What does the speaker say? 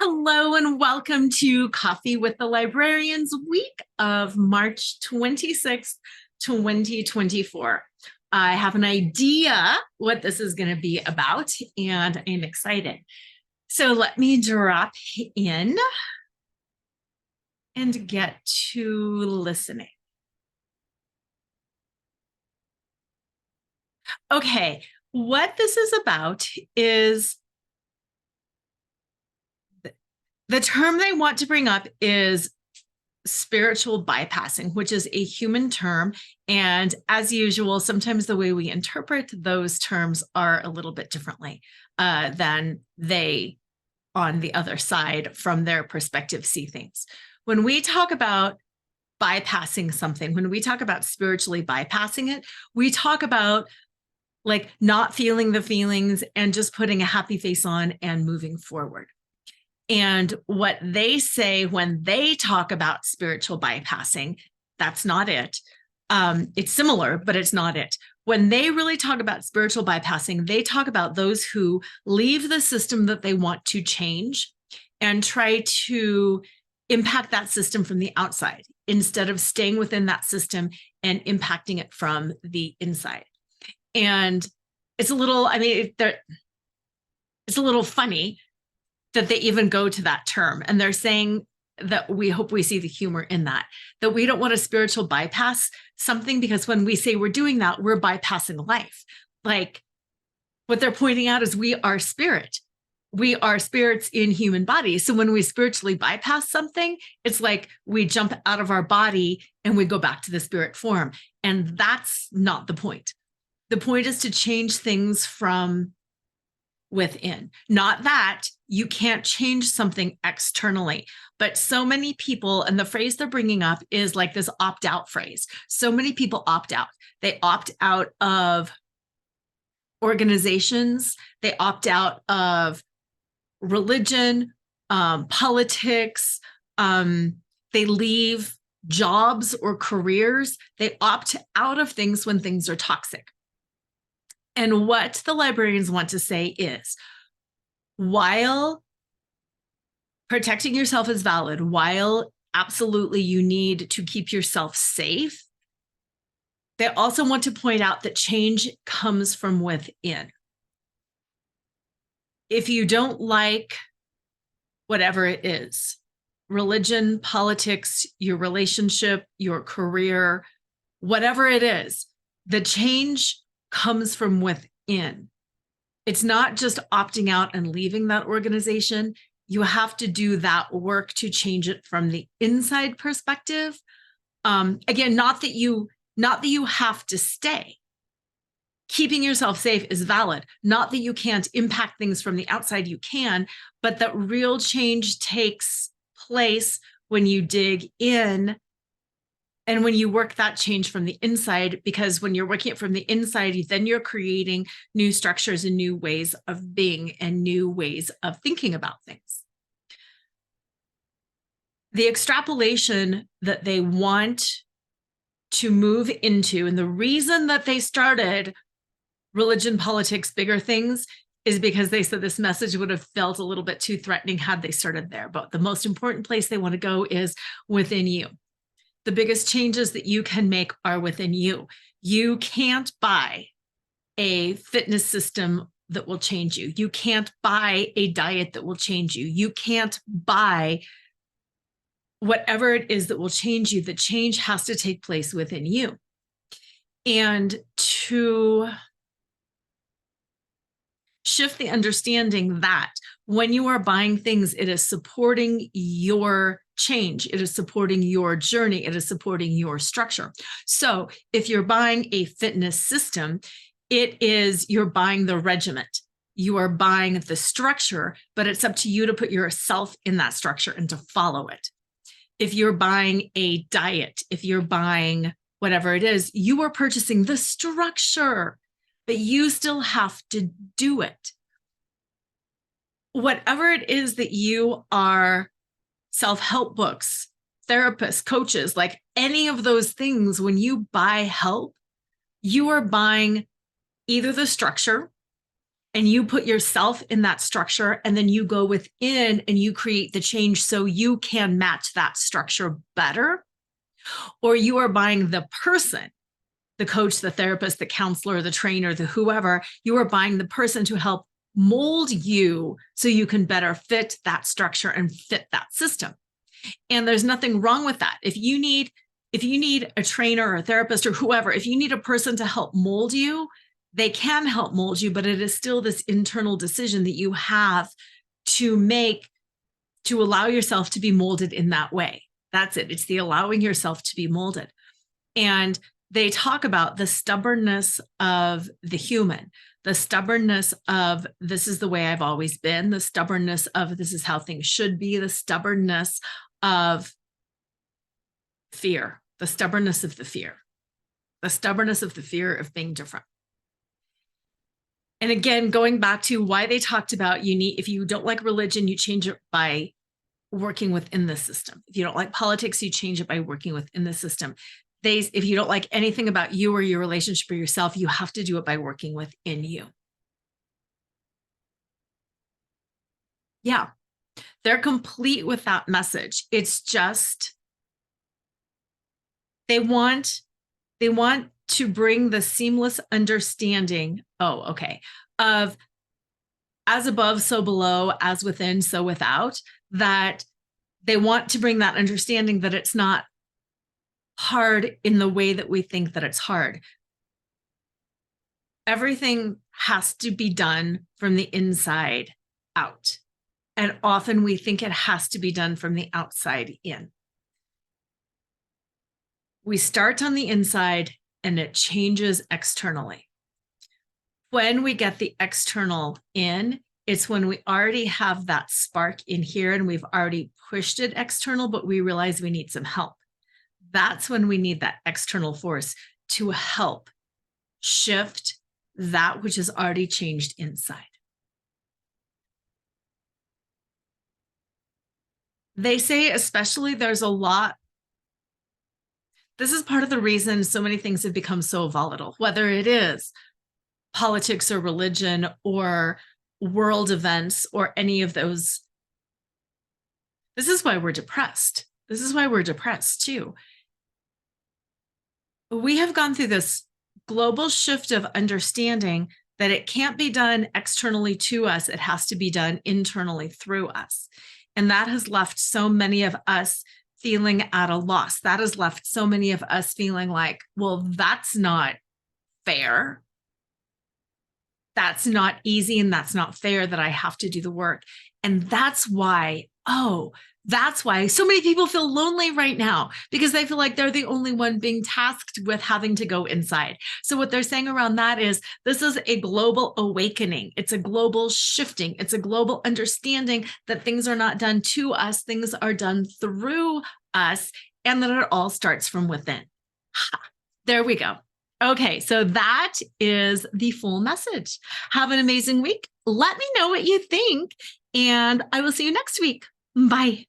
Hello and welcome to Coffee with the Librarians week of March 26th, 2024. I have an idea what this is going to be about, and I'm excited. So let me drop in and get to listening. Okay, what this is about is the term they want to bring up is spiritual bypassing, which is a human term. And as usual, sometimes the way we interpret those terms are a little bit differently than they on the other side from their perspective see things. When we talk about bypassing something, when we talk about spiritually bypassing it, we talk about like not feeling the feelings and just putting a happy face on and moving forward. And what they say when they talk about spiritual bypassing, that's not it. It's similar, but it's not it. When they really talk about spiritual bypassing, they talk about those who leave the system that they want to change and try to impact that system from the outside instead of staying within that system and impacting it from the inside. And it's a little, it's a little funny that they even go to that term. And they're saying that we hope we see the humor in that we don't want a spiritual bypass something, because when we say we're doing that, we're bypassing life. Like what they're pointing out is we are spirit. We are spirits in human bodies. So when we spiritually bypass something, it's like we jump out of our body and we go back to the spirit form. And that's not the point. The point is to change things from within. Not that you can't change something externally, but so many people, and the phrase they're bringing up is like this opt-out phrase. So many people opt out. They opt out of organizations. They opt out of religion, politics. They leave jobs or careers. They opt out of things when things are toxic. And what the librarians want to say is, while protecting yourself is valid, while absolutely you need to keep yourself safe, they also want to point out that change comes from within. If you don't like whatever it is, religion, politics, your relationship, your career, whatever it is, the change comes from within. It's not just opting out and leaving that organization. You have to do that work to change it from the inside perspective. Again, not that you have to stay. Keeping yourself safe is valid. Not that you can't impact things from the outside, you can, but that real change takes place when you dig in and when you work that change from the inside, because when you're working it from the inside, then you're creating new structures and new ways of being and new ways of thinking about things. The extrapolation that they want to move into, and the reason that they started religion, politics, bigger things, is because they said this message would have felt a little bit too threatening had they started there. But the most important place they want to go is within you. The biggest changes that you can make are within you. You can't buy a fitness system that will change you. You can't buy a diet that will change you. You can't buy whatever it is that will change you. The change has to take place within you. And to shift the understanding that when you are buying things, it is supporting your change. It is supporting your journey. It is supporting your structure. So if you're buying a fitness system, you're buying the regiment. You are buying the structure, but it's up to you to put yourself in that structure and to follow it. If you're buying a diet, if you're buying whatever it is, you are purchasing the structure, but you still have to do it. Whatever it is that you are, self-help books, therapists, coaches, like any of those things, when you buy help, you are buying either the structure, and you put yourself in that structure, and then you go within and you create the change so you can match that structure better, or you are buying the person, the coach, the therapist, the counselor, the trainer, the whoever, you are buying the person to help mold you so you can better fit that structure and fit that system. And there's nothing wrong with that. If you need a trainer or a therapist or whoever, if you need a person to help mold you, they can help mold you, but it is still this internal decision that you have to make to allow yourself to be molded in that way. That's it. It's the allowing yourself to be molded. And they talk about the stubbornness of the human, the stubbornness of this is the way I've always been, the stubbornness of this is how things should be, the stubbornness of fear, the stubbornness of the fear, the stubbornness of the fear of being different. And again, going back to why they talked about if you don't like religion, you change it by working within the system. If you don't like politics, you change it by working within the system. If you don't like anything about you or your relationship or yourself, you have to do it by working within you. Yeah, they're complete with that message. It's just, they want to bring the seamless understanding, of as above, so below, as within, so without, that they want to bring that understanding that it's not hard in the way that we think that it's hard. Everything has to be done from the inside out. And often we think it has to be done from the outside in. We start on the inside and it changes externally. When we get the external in, it's when we already have that spark in here and we've already pushed it external, but we realize we need some help. That's when we need that external force to help shift that which has already changed inside. They say, especially, there's a lot. This is part of the reason so many things have become so volatile, whether it is politics or religion or world events or any of those. This is why we're depressed. This is why we're depressed too. We have gone through this global shift of understanding that it can't be done externally to us. It has to be done internally through us. And that has left so many of us feeling at a loss. That has left so many of us feeling like, well, that's not fair. That's not easy and that's not fair that I have to do the work. And that's why so many people feel lonely right now, because they feel like they're the only one being tasked with having to go inside. So what they're saying around that is this is a global awakening. It's a global shifting. It's a global understanding that things are not done to us. Things are done through us, and that it all starts from within. There we go. Okay, so that is the full message. Have an amazing week. Let me know what you think, and I will see you next week. Bye.